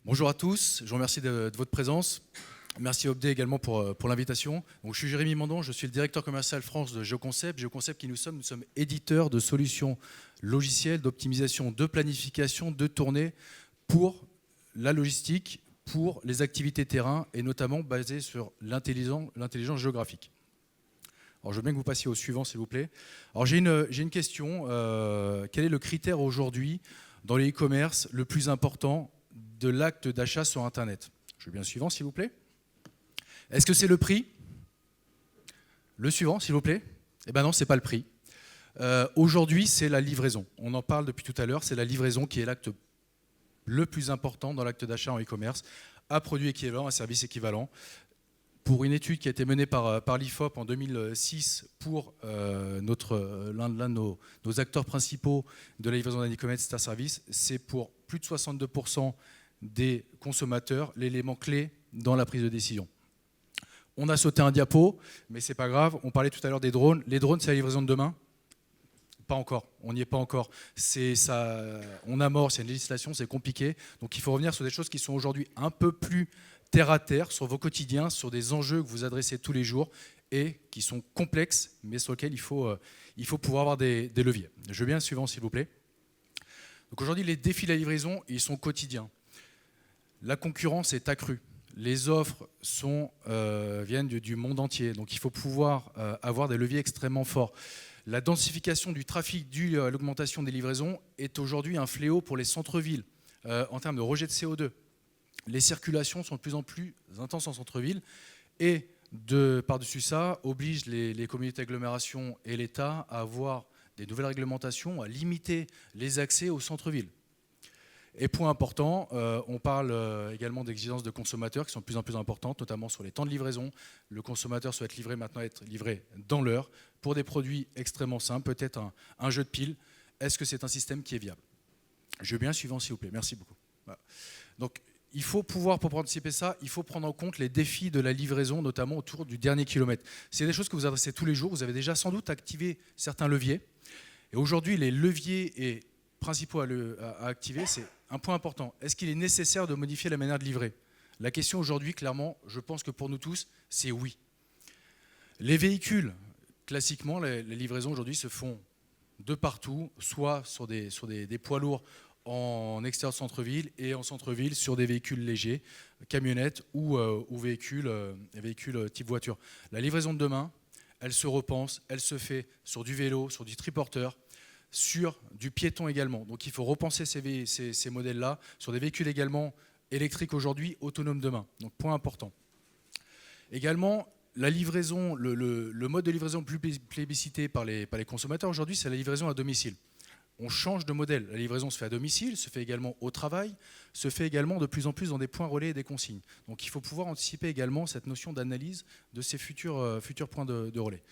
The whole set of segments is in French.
Bonjour à tous, je vous remercie de votre présence. Merci Obdé également pour l'invitation. Donc, je suis Jérémy Mandon, je suis le directeur commercial France de GeoConcept. GeoConcept, qui nous sommes éditeurs de solutions logicielles d'optimisation, de planification, de tournée pour la logistique, pour les activités terrain et notamment basées sur l'intelligence géographique. Alors, je veux bien que vous passiez au suivant, s'il vous plaît. Alors, j'ai une question. Quel est le critère aujourd'hui dans les e-commerce le plus important de l'acte d'achat sur Internet? Je veux bien le suivant, s'il vous plaît. Est-ce que c'est le prix? Le suivant, s'il vous plaît. Eh bien non, ce n'est pas le prix. Aujourd'hui, c'est la livraison. On en parle depuis tout à l'heure. C'est la livraison qui est l'acte le plus important dans l'acte d'achat en e-commerce, à produit équivalent, à service équivalent. Pour une étude qui a été menée par l'IFOP en 2006 pour l'un de nos acteurs principaux de la livraison d'un e-commerce, Star Service, c'est pour plus de 62% des consommateurs l'élément clé dans la prise de décision. On a sauté un diapo, mais c'est pas grave. On parlait tout à l'heure des drones. Les drones, c'est la livraison de demain? Pas encore, on n'y est pas encore. On amorce, il y a une législation, c'est compliqué. Donc il faut revenir sur des choses qui sont aujourd'hui un peu plus terre à terre, sur vos quotidiens, sur des enjeux que vous adressez tous les jours et qui sont complexes, mais sur lesquels il faut pouvoir avoir des leviers. Je veux bien le suivant, s'il vous plaît. Donc aujourd'hui, les défis de la livraison, ils sont quotidiens. La concurrence est accrue. Les offres viennent du monde entier. Donc il faut pouvoir avoir des leviers extrêmement forts. La densification du trafic due à l'augmentation des livraisons est aujourd'hui un fléau pour les centres-villes en termes de rejet de CO2. Les circulations sont de plus en plus intenses en centre-ville et par-dessus ça, oblige les communautés d'agglomération et l'État à avoir des nouvelles réglementations, à limiter les accès au centre-ville. Et point important, on parle également d'exigences de consommateurs qui sont de plus en plus importantes, notamment sur les temps de livraison. Le consommateur souhaite maintenant être livré dans l'heure pour des produits extrêmement simples, peut-être un jeu de piles. Est-ce que c'est un système qui est viable? Je veux bien le suivant, s'il vous plaît. Merci beaucoup. Voilà. Donc, il faut pouvoir, pour anticiper ça, il faut prendre en compte les défis de la livraison, notamment autour du dernier kilomètre. C'est des choses que vous adressez tous les jours. Vous avez déjà sans doute activé certains leviers. Et aujourd'hui, les leviers principaux à activer, c'est un point important. Est-ce qu'il est nécessaire de modifier la manière de livrer? La question aujourd'hui, clairement, je pense que pour nous tous, c'est oui. Les véhicules, classiquement, les livraisons aujourd'hui se font de partout, soit sur des poids lourds en extérieur de centre-ville et en centre-ville sur des véhicules légers, camionnettes ou véhicules type voiture. La livraison de demain, elle se repense, elle se fait sur du vélo, sur du triporteur, sur du piéton également. Donc il faut repenser ces modèles-là sur des véhicules également électriques aujourd'hui, autonomes demain. Donc point important. Également, la livraison, le mode de livraison le plus plébiscité par les consommateurs aujourd'hui, c'est la livraison à domicile. On change de modèle. La livraison se fait à domicile, se fait également au travail, se fait également de plus en plus dans des points relais et des consignes. Donc il faut pouvoir anticiper également cette notion d'analyse de ces futurs points de relais.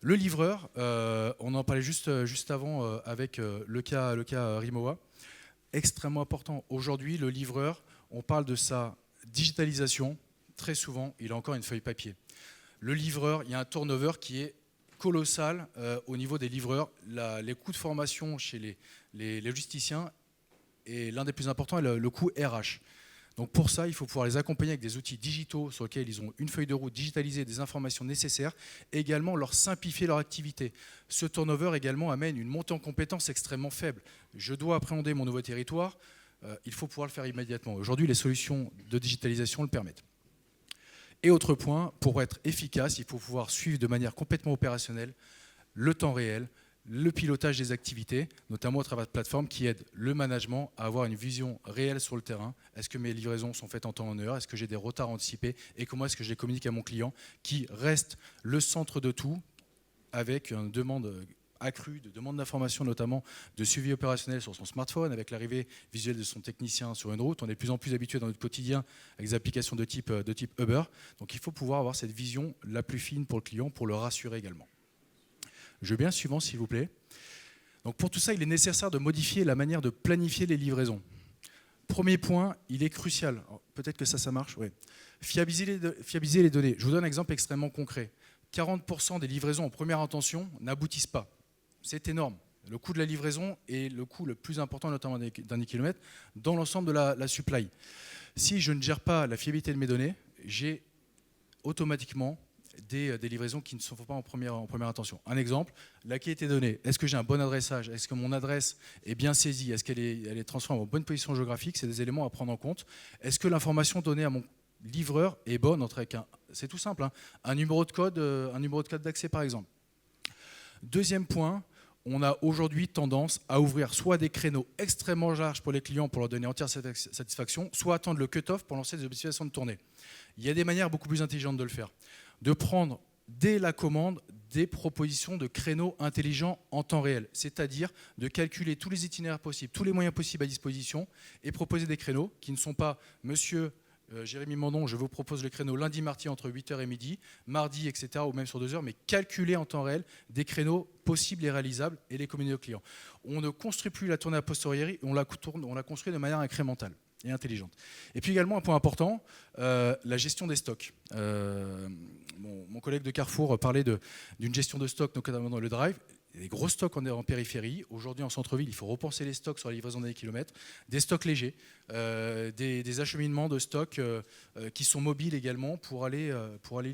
Le livreur, on en parlait juste avant avec le cas Rimowa, extrêmement important. Aujourd'hui, le livreur, on parle de sa digitalisation. Très souvent, il a encore une feuille papier. Le livreur, il y a un turnover qui est colossal au niveau des livreurs. Les coûts de formation chez les logisticiens est l'un des plus importants, et le coût RH. Donc pour ça, il faut pouvoir les accompagner avec des outils digitaux sur lesquels ils ont une feuille de route digitalisée, des informations nécessaires, et également leur simplifier leur activité. Ce turnover également amène une montée en compétences extrêmement faible. Je dois appréhender mon nouveau territoire, il faut pouvoir le faire immédiatement. Aujourd'hui, les solutions de digitalisation le permettent. Et autre point, pour être efficace, il faut pouvoir suivre de manière complètement opérationnelle le temps réel, le pilotage des activités, notamment à travers de plateformes qui aident le management à avoir une vision réelle sur le terrain. Est-ce que mes livraisons sont faites en temps et en heure? Est-ce que j'ai des retards anticipés? Et comment est-ce que je les communique à mon client, qui reste le centre de tout, avec une demande accrue, de demande d'information, notamment de suivi opérationnel sur son smartphone, avec l'arrivée visuelle de son technicien sur une route. On est de plus en plus habitué dans notre quotidien avec des applications de type Uber. Donc il faut pouvoir avoir cette vision la plus fine pour le client, pour le rassurer également. Je veux bien le suivant, s'il vous plaît. Donc pour tout ça, il est nécessaire de modifier la manière de planifier les livraisons. Premier point, il est crucial. Peut-être que ça marche, oui. Fiabiliser les données. Je vous donne un exemple extrêmement concret. 40% des livraisons en première intention n'aboutissent pas. C'est énorme. Le coût de la livraison est le coût le plus important, notamment d'un kilomètre, dans l'ensemble de la supply. Si je ne gère pas la fiabilité de mes données, j'ai automatiquement des livraisons qui ne se font pas en première intention. Un exemple, la qualité des données. Est-ce que j'ai un bon adressage? Est-ce que mon adresse est bien saisie? Est-ce qu'elle est transformée en bonne position géographique? C'est des éléments à prendre en compte. Est-ce que l'information donnée à mon livreur est bonne c'est tout simple, hein, un numéro de code d'accès par exemple. Deuxième point, on a aujourd'hui tendance à ouvrir soit des créneaux extrêmement larges pour les clients pour leur donner entière satisfaction, soit attendre le cut-off pour lancer des optimisations de tournée. Il y a des manières beaucoup plus intelligentes de le faire. De prendre dès la commande des propositions de créneaux intelligents en temps réel, c'est-à-dire de calculer tous les itinéraires possibles, tous les moyens possibles à disposition et proposer des créneaux qui ne sont pas « Monsieur Jérémy Mandon, je vous propose le créneau lundi, mardi entre 8h et midi, mardi, etc., ou même sur 2 heures, mais calculer en temps réel des créneaux possibles et réalisables et les communiquer aux clients. » On ne construit plus la tournée a posteriori, on la construit de manière incrémentale et intelligente. Et puis également un point important, la gestion des stocks. Mon collègue de Carrefour parlait d'une gestion de stock, notamment dans le drive. Il y a des gros stocks en périphérie. Aujourd'hui, en centre-ville, il faut repenser les stocks sur la livraison des kilomètres, des stocks légers, des acheminements de stocks qui sont mobiles également pour aller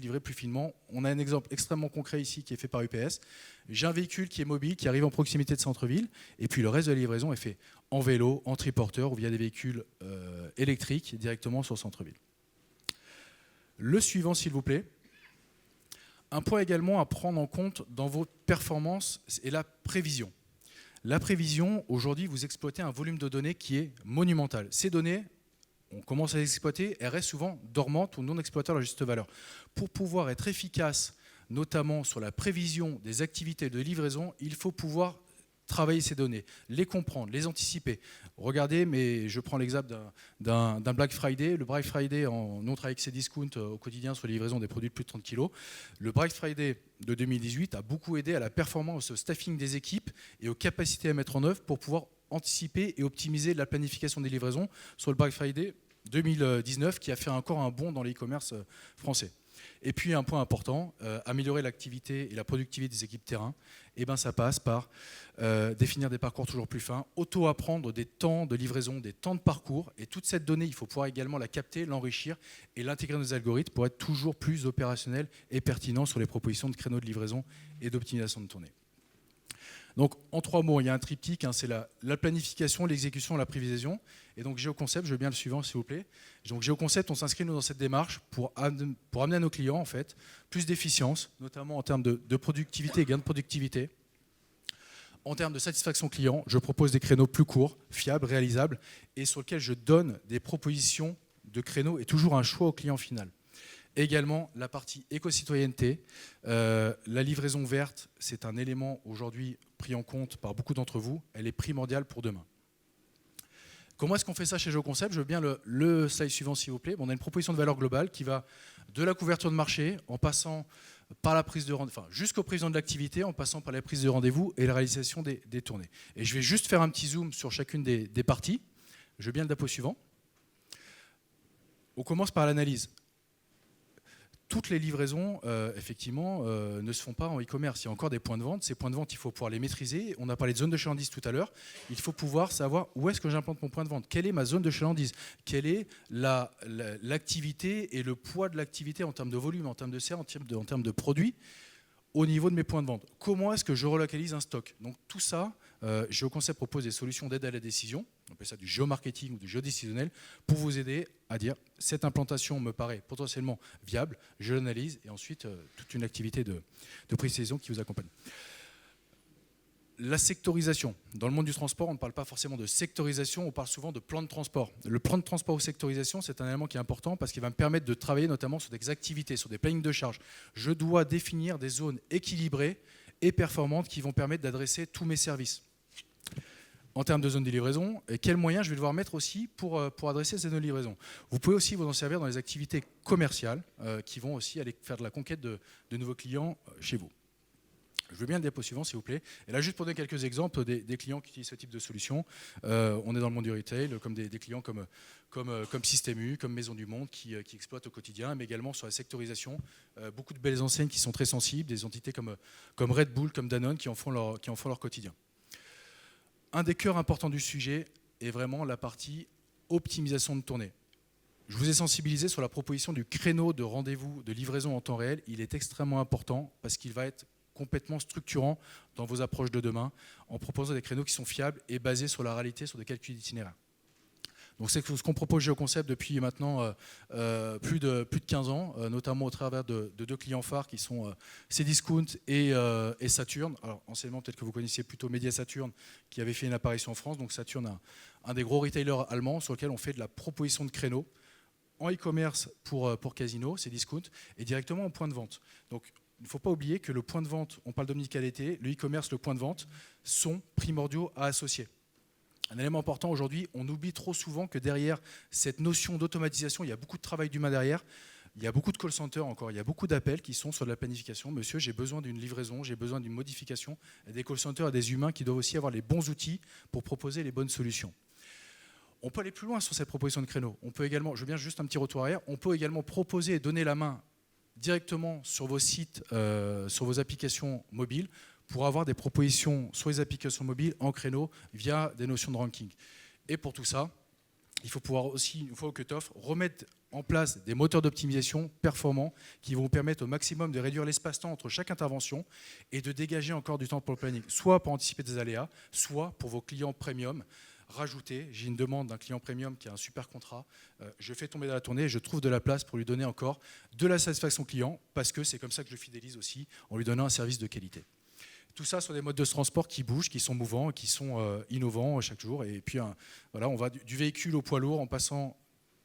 livrer plus finement. On a un exemple extrêmement concret ici qui est fait par UPS. J'ai un véhicule qui est mobile, qui arrive en proximité de centre-ville, et puis le reste de la livraison est fait en vélo, en triporteur ou via des véhicules électriques directement sur centre-ville. Le suivant, s'il vous plaît. Un point également à prendre en compte dans vos performances est la prévision. La prévision, aujourd'hui, vous exploitez un volume de données qui est monumental. Ces données, on commence à les exploiter, elles restent souvent dormantes ou non exploitées à leur juste valeur. Pour pouvoir être efficace, notamment sur la prévision des activités de livraison, il faut pouvoir travailler ces données, les comprendre, les anticiper. Regardez, mais je prends l'exemple d'un Black Friday. Le Black Friday, nous on travaille avec Cdiscount au quotidien sur les livraisons des produits de plus de 30 kg. Le Black Friday de 2018 a beaucoup aidé à la performance, au staffing des équipes et aux capacités à mettre en œuvre pour pouvoir anticiper et optimiser la planification des livraisons sur le Black Friday 2019 qui a fait encore un bond dans l'e-commerce français. Et puis un point important, améliorer l'activité et la productivité des équipes terrain, et ben ça passe par définir des parcours toujours plus fins, auto-apprendre des temps de livraison, des temps de parcours, et toute cette donnée, il faut pouvoir également la capter, l'enrichir et l'intégrer dans nos algorithmes pour être toujours plus opérationnel et pertinent sur les propositions de créneaux de livraison et d'optimisation de tournée. Donc, en 3 mots, il y a un triptyque, hein, c'est la planification, l'exécution, la prévision. Et donc, GeoConcept, je veux bien le suivant, s'il vous plaît. Donc, GeoConcept, on s'inscrit dans cette démarche pour amener à nos clients, en fait, plus d'efficience, notamment en termes de productivité et gain de productivité. En termes de satisfaction client, je propose des créneaux plus courts, fiables, réalisables, et sur lesquels je donne des propositions de créneaux et toujours un choix au client final. Également, la partie éco-citoyenneté. La livraison verte, c'est un élément aujourd'hui pris en compte par beaucoup d'entre vous. Elle est primordiale pour demain. Comment est-ce qu'on fait ça chez GeoConcept? Je veux bien le slide suivant, s'il vous plaît. On a une proposition de valeur globale qui va de la couverture de marché, en passant par la prise de rendez-vous, enfin, jusqu'au président de l'activité, en passant par la prise de rendez-vous et la réalisation des tournées. Et je vais juste faire un petit zoom sur chacune des parties. Je veux bien le diapo suivant. On commence par l'analyse. Toutes les livraisons, effectivement, ne se font pas en e-commerce. Il y a encore des points de vente. Ces points de vente, il faut pouvoir les maîtriser. On a parlé de zone de chalandise tout à l'heure. Il faut pouvoir savoir où est-ce que j'implante mon point de vente. Quelle est ma zone de chalandise? Quelle est l'activité et le poids de l'activité en termes de volume, en termes de serre, en termes de produits au niveau de mes points de vente? Comment est-ce que je relocalise un stock? Donc tout ça, GeoConcept propose des solutions d'aide à la décision. On appelle ça du géomarketing ou du géodécisionnel pour vous aider à dire cette implantation me paraît potentiellement viable, je l'analyse et ensuite toute une activité de précision qui vous accompagne. La sectorisation. Dans le monde du transport, on ne parle pas forcément de sectorisation, on parle souvent de plan de transport. Le plan de transport ou sectorisation, c'est un élément qui est important parce qu'il va me permettre de travailler notamment sur des activités, sur des plannings de charge. Je dois définir des zones équilibrées et performantes qui vont permettre d'adresser tous mes services. En termes de zone de livraison, et quels moyens je vais devoir mettre aussi pour adresser ces zones de livraison. Vous pouvez aussi vous en servir dans les activités commerciales qui vont aussi aller faire de la conquête de nouveaux clients chez vous. Je veux bien le diapo suivant, s'il vous plaît. Et là, juste pour donner quelques exemples des clients qui utilisent ce type de solution. On est dans le monde du retail, comme des clients comme Système U, comme Maison du Monde, qui exploitent au quotidien, mais également sur la sectorisation. Beaucoup de belles enseignes qui sont très sensibles, des entités comme Red Bull, comme Danone, qui en font leur quotidien. Un des cœurs importants du sujet est vraiment la partie optimisation de tournée. Je vous ai sensibilisé sur la proposition du créneau de rendez-vous de livraison en temps réel. Il est extrêmement important parce qu'il va être complètement structurant dans vos approches de demain en proposant des créneaux qui sont fiables et basés sur la réalité, sur des calculs d'itinéraire. Donc c'est ce qu'on propose GeoConcept depuis maintenant plus de 15 ans, notamment au travers de 2 clients phares qui sont Cdiscount et Saturn. Alors anciennement, peut-être que vous connaissiez plutôt Media Saturn qui avait fait une apparition en France. Donc Saturn, un des gros retailers allemands sur lequel on fait de la proposition de créneaux en e-commerce pour Casino, Cdiscount, et directement en point de vente. Donc il ne faut pas oublier que le point de vente, on parle d'omnicalité, le e-commerce, le point de vente sont primordiaux à associer. Un élément important aujourd'hui, on oublie trop souvent que derrière cette notion d'automatisation, il y a beaucoup de travail d'humain derrière, il y a beaucoup de call centers encore, il y a beaucoup d'appels qui sont sur de la planification. Monsieur, j'ai besoin d'une livraison, j'ai besoin d'une modification. Il y a des call centers et des humains qui doivent aussi avoir les bons outils pour proposer les bonnes solutions. On peut aller plus loin sur cette proposition de créneau. On peut également, je viens juste un petit retour arrière, on peut également proposer et donner la main directement sur vos sites, sur vos applications mobiles, pour avoir des propositions sur les applications mobiles en créneau via des notions de ranking. Et pour tout ça, il faut pouvoir aussi, une fois au cut-off, remettre en place des moteurs d'optimisation performants qui vont vous permettre au maximum de réduire l'espace-temps entre chaque intervention et de dégager encore du temps pour le planning, soit pour anticiper des aléas, soit pour vos clients premium. Rajouter, j'ai une demande d'un client premium qui a un super contrat, je fais tomber dans la tournée et je trouve de la place pour lui donner encore de la satisfaction client parce que c'est comme ça que je fidélise aussi en lui donnant un service de qualité. Tout ça sur des modes de transport qui bougent, qui sont mouvants, qui sont innovants chaque jour. Et puis voilà, on va du véhicule au poids lourd en passant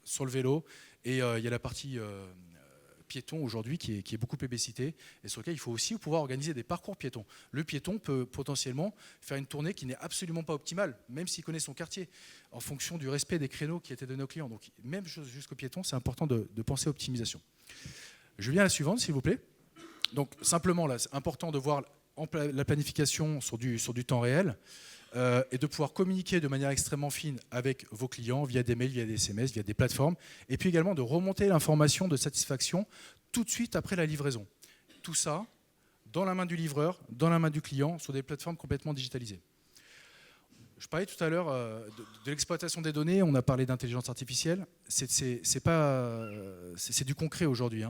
sur le vélo. Et il y a la partie piéton aujourd'hui qui est beaucoup plébiscitée et sur laquelle il faut aussi pouvoir organiser des parcours piétons. Le piéton peut potentiellement faire une tournée qui n'est absolument pas optimale, même s'il connaît son quartier, en fonction du respect des créneaux qui étaient de nos clients. Donc même chose jusqu'au piéton, c'est important de penser optimisation. Je viens à la suivante, s'il vous plaît. Donc simplement, là, c'est important de voir la planification sur du temps réel et de pouvoir communiquer de manière extrêmement fine avec vos clients via des mails, via des SMS, via des plateformes, et puis également de remonter l'information de satisfaction tout de suite après la livraison. Tout ça dans la main du livreur, dans la main du client, sur des plateformes complètement digitalisées. Je parlais tout à l'heure de l'exploitation des données, on a parlé d'intelligence artificielle, c'est du concret aujourd'hui.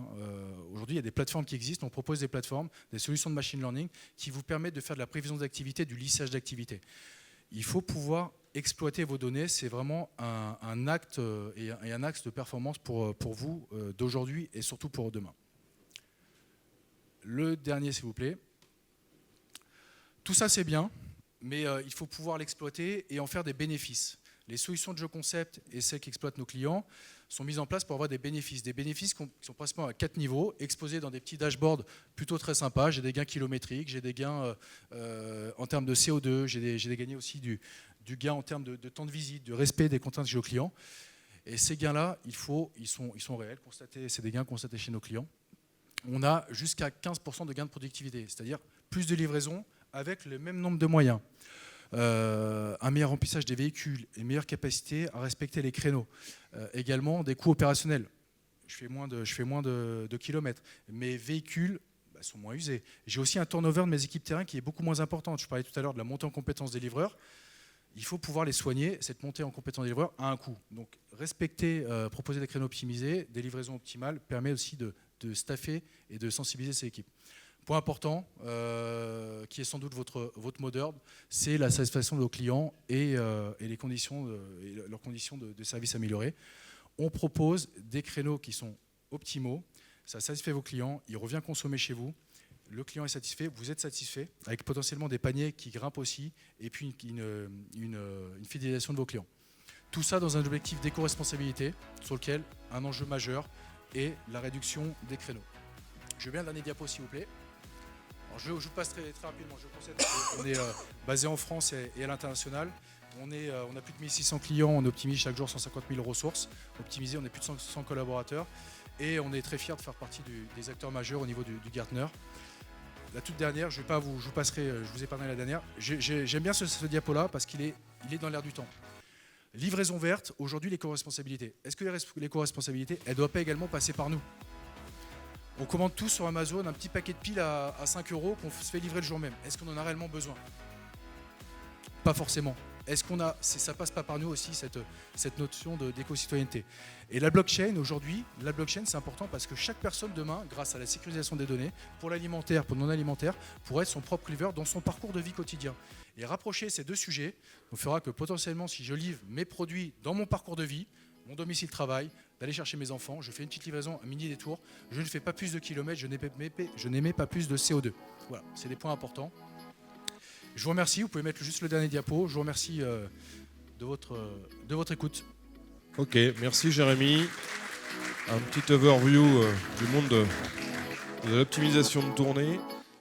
Aujourd'hui, il y a des plateformes qui existent, on propose des plateformes, des solutions de machine learning qui vous permettent de faire de la prévision d'activité, du lissage d'activité. Il faut pouvoir exploiter vos données, c'est vraiment un acte et un axe de performance pour vous d'aujourd'hui et surtout pour demain. Le dernier, s'il vous plaît. Tout ça, c'est bien. Mais il faut pouvoir l'exploiter et en faire des bénéfices. Les solutions de GeoConcept et celles qui exploitent nos clients sont mises en place pour avoir des bénéfices qui sont principalement à 4 niveaux, exposés dans des petits dashboards plutôt très sympas. J'ai des gains kilométriques, j'ai des gains en termes de CO2, j'ai des gains aussi du gain en termes de temps de visite, de respect des contraintes chez nos clients. Et ces gains-là, ils sont réels, c'est des gains constatés chez nos clients. On a jusqu'à 15% de gains de productivité, c'est-à-dire plus de livraisons avec le même nombre de moyens. Un meilleur remplissage des véhicules, une meilleure capacité à respecter les créneaux. Également des coûts opérationnels. Je fais moins de kilomètres. Mes véhicules sont moins usés. J'ai aussi un turnover de mes équipes terrain qui est beaucoup moins important. Je parlais tout à l'heure de la montée en compétences des livreurs. Il faut pouvoir les soigner. Cette montée en compétences des livreurs a un coût. Donc respecter, proposer des créneaux optimisés, des livraisons optimales permet aussi de staffer et de sensibiliser ces équipes. Point important, qui est sans doute votre mot d'ordre, c'est la satisfaction de nos clients et leurs conditions de service améliorées. On propose des créneaux qui sont optimaux, ça satisfait vos clients, il revient consommer chez vous, le client est satisfait, vous êtes satisfait, avec potentiellement des paniers qui grimpent aussi, et puis une fidélisation de vos clients. Tout ça dans un objectif d'éco-responsabilité, sur lequel un enjeu majeur est la réduction des créneaux. Je veux bien le dernier diapo, s'il vous plaît. Alors je vous passe très rapidement. On est basé en France et à l'international. On a plus de 1600 clients, on optimise chaque jour 150 000 ressources. Optimisé, on est plus de 100 collaborateurs. Et on est très fiers de faire partie des acteurs majeurs au niveau du Gartner. La toute dernière, je vous épargnerai la dernière. J'aime bien ce diapo-là parce qu'il est dans l'air du temps. Livraison verte, aujourd'hui l'éco-responsabilité. Est-ce que l'éco-responsabilité, elle ne doit pas également passer par nous ? On commande tous sur Amazon un petit paquet de piles à 5 € qu'on se fait livrer le jour même. Est-ce qu'on en a réellement besoin ? Pas forcément. ça passe pas par nous aussi cette notion d'éco-citoyenneté. Et la blockchain aujourd'hui, c'est important parce que chaque personne demain, grâce à la sécurisation des données, pour l'alimentaire, pour le non alimentaire, pourrait être son propre livreur dans son parcours de vie quotidien. Et rapprocher ces deux sujets nous fera que potentiellement, si je livre mes produits dans mon parcours de vie, mon domicile travail, d'aller chercher mes enfants, je fais une petite livraison, un mini détour, je ne fais pas plus de kilomètres, je n'émets pas plus de CO2. Voilà, c'est des points importants. Je vous remercie, vous pouvez mettre juste le dernier diapo. Je vous remercie de votre écoute. Ok, merci Jérémy. Un petit overview du monde de l'optimisation de tournée.